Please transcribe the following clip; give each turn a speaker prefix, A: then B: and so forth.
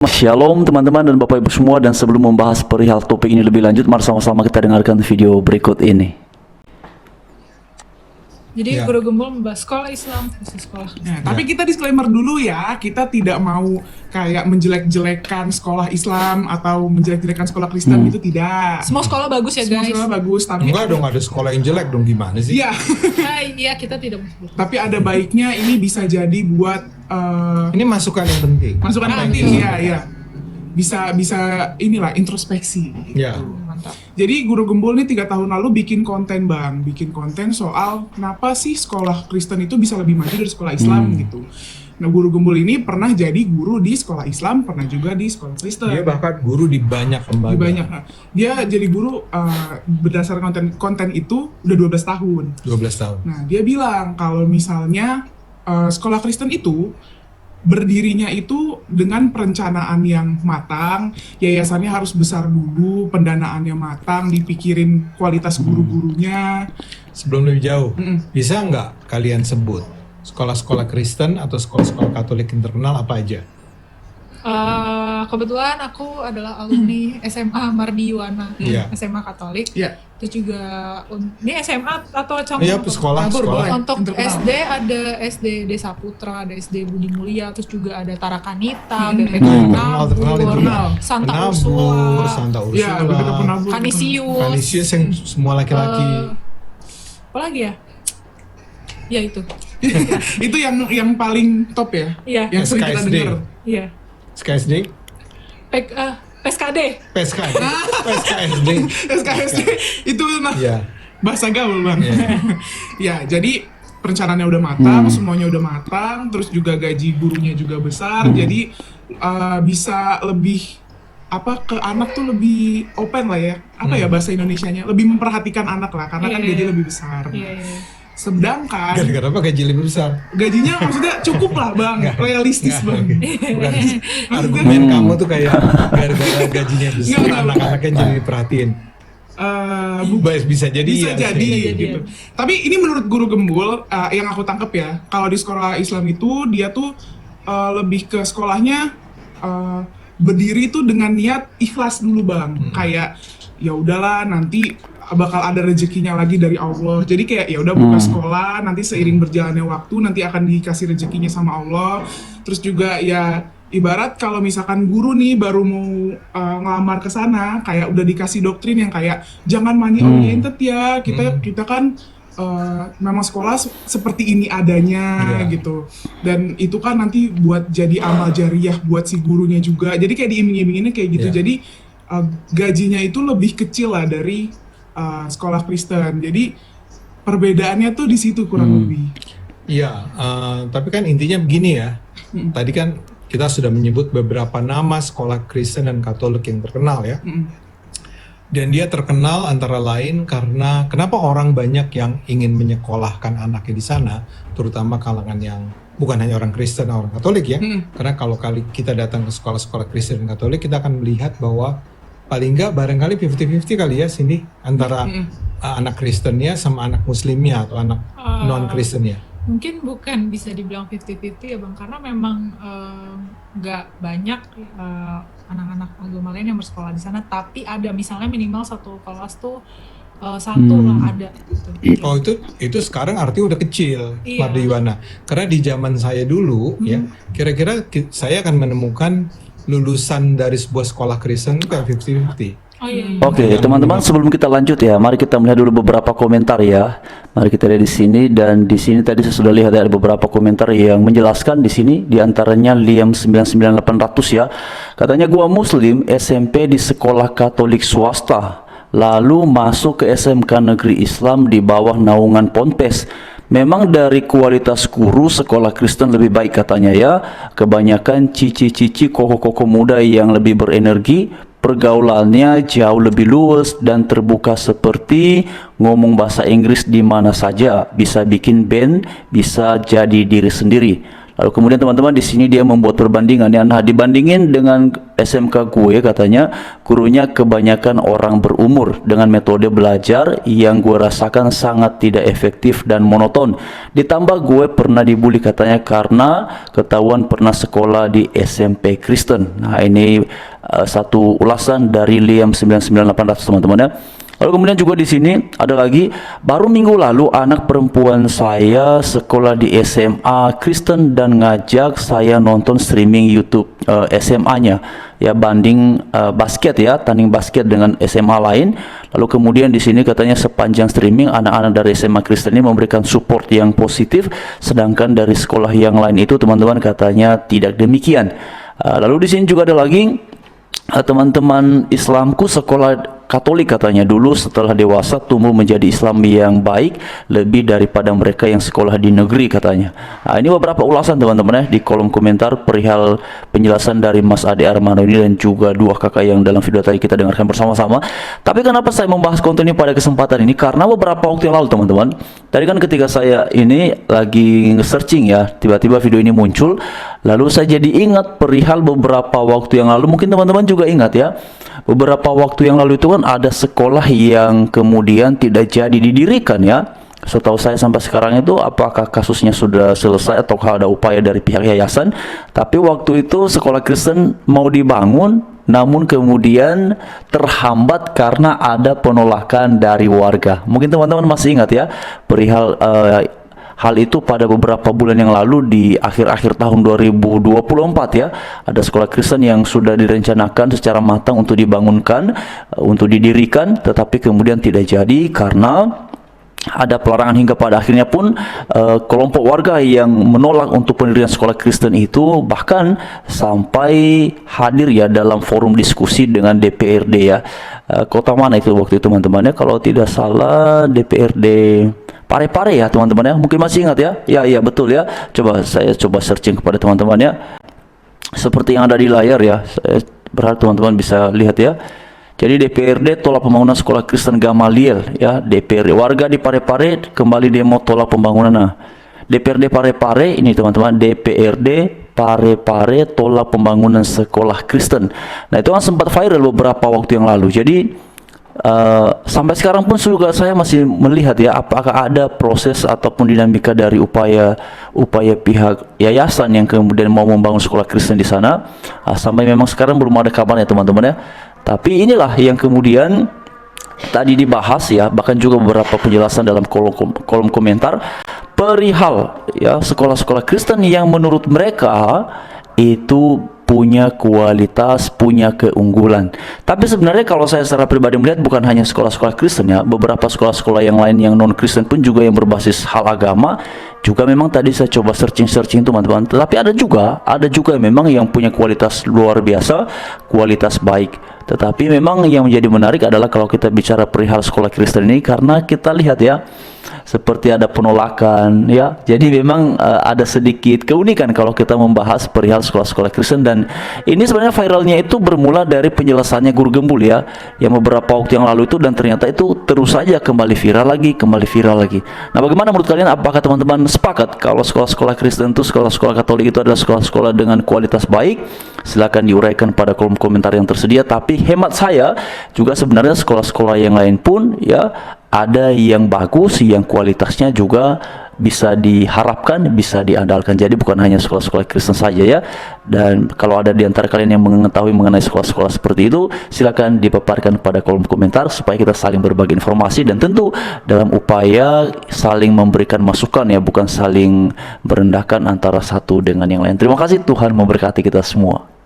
A: Shalom teman-teman dan Bapak Ibu semua, dan sebelum membahas perihal topik ini lebih lanjut, mari sama-sama kita dengarkan video berikut ini.
B: Jadi
C: Ya.
B: Guru Gembul membahas sekolah Islam versus sekolah.
D: Nah, tapi kita disclaimer dulu ya, kita tidak mau kayak menjelek-jelekan sekolah Islam atau menjelek-jelekan sekolah Kristen gitu, tidak.
B: Semua sekolah bagus ya
D: Semua
B: guys.
D: sekolah bagus, tapi
C: Enggak dong, ada sekolah yang jelek dong, gimana sih?
D: iya,
B: Iya kita tidak menyebut.
D: tapi ada baiknya ini bisa jadi buat
C: Ini masukan yang penting.
D: masukan penting, iya. Bisa inilah introspeksi.
C: Ya.
B: Mantap.
D: Jadi Guru Gembul ini 3 tahun lalu bikin konten soal kenapa sih sekolah Kristen itu bisa lebih maju dari sekolah Islam gitu. Nah, Guru Gembul ini pernah jadi guru di sekolah Islam, pernah juga di sekolah Kristen.
C: Dia bahkan guru di banyak lembaga.
D: Di banyak. Nah, dia jadi guru berdasarkan konten itu udah 12 tahun.
C: 12 tahun.
D: Nah, dia bilang kalau misalnya sekolah Kristen itu berdirinya itu dengan perencanaan yang matang, yayasannya harus besar dulu, pendanaannya matang, dipikirin kualitas guru-gurunya.
C: Sebelum lebih jauh, bisa nggak kalian sebut sekolah-sekolah Kristen atau sekolah-sekolah Katolik yang terkenal apa aja?
B: Kebetulan aku adalah alumni SMA Mardi Yuwana,
C: Iya.
B: SMA Katolik.
D: Ya,
B: Terus juga ini SMA atau campur?
C: Iya, sekolah.
D: boleh.
B: Untuk
D: Yang terkenal.
B: SD ada SD Desa Putra, ada SD Budi Mulia, terus juga ada Tarakanita, BPK
C: Terkenal itu.
B: Penabur, Santa
C: Penabur,
B: Ursula,
C: Santa
D: ya, begitu
C: Ursula,
D: penabur.
B: Kanisius,
C: Kanisius yang semua laki-laki.
B: apa lagi ya? Ya itu.
D: Itu yang paling top ya,
B: Iya.
D: yang sering kita
C: SKSD.
D: dengar.
B: Iya.
C: SKSD?
B: PSKD.
C: PSKD? PSKSD?
D: SKSD itu
C: Iya.
D: bahasa gaul bang.
C: Iya.
D: Ya, jadi perencanaannya udah matang, semuanya udah matang, terus juga gaji gurunya juga besar, jadi bisa lebih ke anak tuh lebih open lah ya, ya bahasa Indonesianya, lebih memperhatikan anak lah, karena kan
B: Iya,
D: gaji
B: iya.
D: lebih besar.
B: Iya, iya.
D: Sedangkan
C: Gara-gara apa gaji lebih besar?
D: gajinya maksudnya cukup lah bang, realistis bang.
C: Bukan. Argumen kamu tuh kayak gara-gara gajinya besar,
D: Nggak.
C: anak-anaknya jadi diperhatiin. Bisa jadi
D: Bisa
C: ya.
D: jadi
C: sih.
D: gitu. Tapi ini menurut Guru Gembul yang aku tangkap ya, kalau di sekolah Islam itu dia tuh lebih ke sekolahnya berdiri tuh dengan niat ikhlas dulu bang, kayak ya udahlah nanti bakal ada rezekinya lagi dari Allah. Jadi kayak ya udah buka sekolah, nanti seiring berjalannya waktu nanti akan dikasih rezekinya sama Allah. Terus juga ya ibarat kalau misalkan guru nih baru mau ngelamar ke sana, kayak udah dikasih doktrin yang kayak jangan money oriented ya. Kita kan memang sekolah seperti ini adanya
C: Iya.
D: gitu. Dan itu kan nanti buat jadi amal jariah buat si gurunya juga. Jadi kayak diiming-iminginnya kayak gitu.
C: Iya.
D: Jadi gajinya itu lebih kecil lah dari sekolah Kristen. Jadi perbedaannya tuh di situ kurang lebih.
C: Iya, tapi kan intinya begini ya. Tadi kan kita sudah menyebut beberapa nama sekolah Kristen dan Katolik yang terkenal ya. Dan dia terkenal antara lain karena kenapa orang banyak yang ingin menyekolahkan anaknya di sana, terutama kalangan yang bukan hanya orang Kristen, orang Katolik ya. Karena kalau kita datang ke sekolah-sekolah Kristen dan Katolik, kita akan melihat bahwa paling nggak barangkali 50-50 kali ya Cindy, antara anak Kristennya sama anak Muslimnya atau anak non-Kristennya.
B: Mungkin bukan bisa dibilang 50-50 ya Bang, karena memang nggak banyak anak-anak agama lain yang bersekolah di sana, tapi ada misalnya minimal satu kelas tuh satu lah ada gitu.
C: Oh itu sekarang artinya udah kecil,
B: Iya.
C: Mardi Yuwana. Karena di zaman saya dulu ya, kira-kira saya akan menemukan lulusan dari sebuah sekolah Kristen itu kayak 50-50.
B: Oh iya.
A: Oke, teman-teman, sebelum kita lanjut ya, mari kita melihat dulu beberapa komentar ya. Mari kita lihat di sini, dan di sini tadi saya sudah lihat ada beberapa komentar yang menjelaskan di sini, di antaranya Liam 99800 ya. Katanya gua Muslim, SMP di sekolah Katolik swasta, lalu masuk ke SMK Negeri Islam di bawah naungan Ponpes. Memang dari kualitas guru sekolah Kristen lebih baik katanya ya. Kebanyakan cici-cici koko-koko muda yang lebih berenergi, pergaulannya jauh lebih luas dan terbuka, seperti ngomong bahasa Inggris di mana saja, bisa bikin band, bisa jadi diri sendiri. Lalu kemudian teman-teman di sini dia membuat perbandingan ya. Nah, dibandingin dengan SMK gue katanya gurunya kebanyakan orang berumur dengan metode belajar yang gue rasakan sangat tidak efektif dan monoton. Ditambah gue pernah dibully katanya karena ketahuan pernah sekolah di SMP Kristen. Nah, ini satu ulasan dari Liam 99800 teman-teman ya. Lalu kemudian juga di sini ada lagi, baru minggu lalu anak perempuan saya sekolah di SMA Kristen dan ngajak saya nonton streaming YouTube SMA-nya ya, banding basket ya, tanding basket dengan SMA lain. Lalu kemudian di sini katanya sepanjang streaming anak-anak dari SMA Kristen ini memberikan support yang positif, sedangkan dari sekolah yang lain itu teman-teman katanya tidak demikian. Lalu di sini juga ada lagi teman-teman Islamku sekolah Katolik katanya dulu setelah dewasa tumbuh menjadi Islam yang baik lebih daripada mereka yang sekolah di negeri katanya. Nah, ini beberapa ulasan teman-teman ya di kolom komentar perihal penjelasan dari Mas Ade Armando ini dan juga dua kakak yang dalam video tadi kita dengarkan bersama-sama. Tapi kenapa saya membahas konten ini pada kesempatan ini? Karena beberapa waktu yang lalu teman-teman, tadi kan ketika saya ini lagi nge-searching ya, tiba-tiba video ini muncul, lalu saya jadi ingat perihal beberapa waktu yang lalu, mungkin teman-teman juga ingat ya, beberapa waktu yang lalu itu kan ada sekolah yang kemudian tidak jadi didirikan ya. Setahu saya sampai sekarang itu apakah kasusnya sudah selesai atau ada upaya dari pihak yayasan. Tapi waktu itu sekolah Kristen mau dibangun, namun kemudian terhambat karena ada penolakan dari warga. Mungkin teman-teman masih ingat ya perihal hal itu pada beberapa bulan yang lalu di akhir-akhir tahun 2024 ya. Ada sekolah Kristen yang sudah direncanakan secara matang untuk dibangunkan, untuk didirikan, tetapi kemudian tidak jadi karena ada pelarangan hingga pada akhirnya pun kelompok warga yang menolak untuk pendirian sekolah Kristen itu bahkan sampai hadir ya dalam forum diskusi dengan DPRD ya. Kota mana itu waktu itu teman-teman ya? Kalau tidak salah DPRD Parepare ya teman-teman ya, mungkin masih ingat ya. Ya betul ya, saya coba searching kepada teman-teman ya, seperti yang ada di layar ya, saya berharap teman-teman bisa lihat ya. Jadi DPRD tolak pembangunan sekolah Kristen Gamaliel ya, DPRD warga di Parepare kembali demo tolak pembangunan. Nah, DPRD Parepare ini teman-teman, DPRD Parepare tolak pembangunan sekolah Kristen. Nah, itu kan sempat viral beberapa waktu yang lalu. Jadi sampai sekarang pun juga saya masih melihat ya apakah ada proses ataupun dinamika dari upaya pihak yayasan yang kemudian mau membangun sekolah Kristen di sana. Sampai memang sekarang belum ada kabarnya teman-teman ya. Tapi inilah yang kemudian tadi dibahas ya, bahkan juga beberapa penjelasan dalam kolom komentar perihal ya sekolah-sekolah Kristen yang menurut mereka itu punya kualitas, punya keunggulan. Tapi sebenarnya kalau saya secara pribadi melihat bukan hanya sekolah-sekolah Kristen ya, beberapa sekolah-sekolah yang lain yang non Kristen pun juga yang berbasis hal agama juga memang tadi saya coba searching teman-teman. Tapi ada juga memang yang punya kualitas luar biasa, kualitas baik. Tetapi memang yang menjadi menarik adalah kalau kita bicara perihal sekolah Kristen ini karena kita lihat ya seperti ada penolakan ya. Jadi memang ada sedikit keunikan kalau kita membahas perihal sekolah-sekolah Kristen, dan ini sebenarnya viralnya itu bermula dari penjelasannya Guru Gembul ya yang beberapa waktu yang lalu itu, dan ternyata itu terus saja kembali viral lagi. Nah, bagaimana menurut kalian? Apakah teman-teman sepakat kalau sekolah-sekolah Kristen itu, sekolah-sekolah Katolik itu adalah sekolah-sekolah dengan kualitas baik? Silakan diuraikan pada kolom komentar yang tersedia. Tapi hemat saya juga sebenarnya sekolah-sekolah yang lain pun ya ada yang bagus, yang kualitasnya juga bisa diharapkan, bisa diandalkan. Jadi bukan hanya sekolah-sekolah Kristen saja ya. Dan kalau ada di antara kalian yang mengetahui mengenai sekolah-sekolah seperti itu, silakan dipaparkan pada kolom komentar supaya kita saling berbagi informasi, dan tentu dalam upaya saling memberikan masukan ya, bukan saling merendahkan antara satu dengan yang lain. Terima kasih, Tuhan memberkati kita semua.